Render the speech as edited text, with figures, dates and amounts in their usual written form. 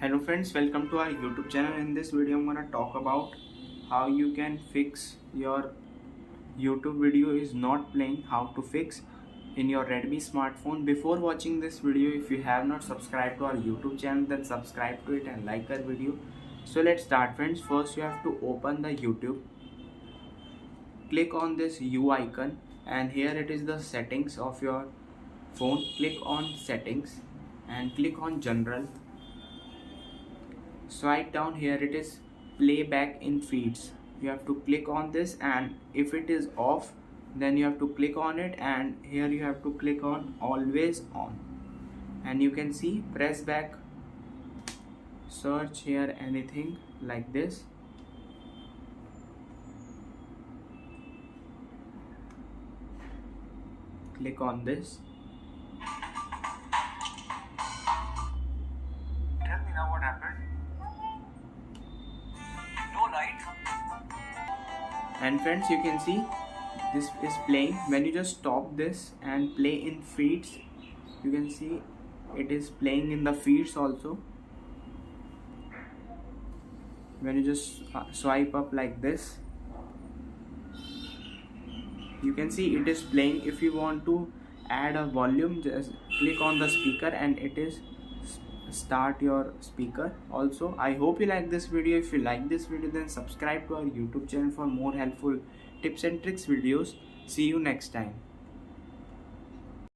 Hello friends, welcome to our YouTube channel. In this video I'm gonna talk about how you can fix your YouTube video is not playing, how to fix in your Redmi smartphone. Before watching this video, if you have not subscribed to our YouTube channel, then subscribe to it and like our video. So let's start friends. First you have to open the YouTube, click on this U icon, and here it is the settings of your phone. Click on settings and click on general. Swipe down, here it is playback in feeds. You have to click on this, and if it is off then you have to click on it, and here you have to click on always on, and you can see press back, search here anything like this. Click on this. Tell me now what happened. No light. And friends, you can see this is playing. When you just stop this and play in feeds, you can see it is playing in the feeds also. When you just swipe up like this, you can see it is playing. If you want to add a volume, just click on the speaker and it is start your speaker also. I hope you like this video. If you like this video, then subscribe to our YouTube channel for more helpful tips and tricks videos. See you next time.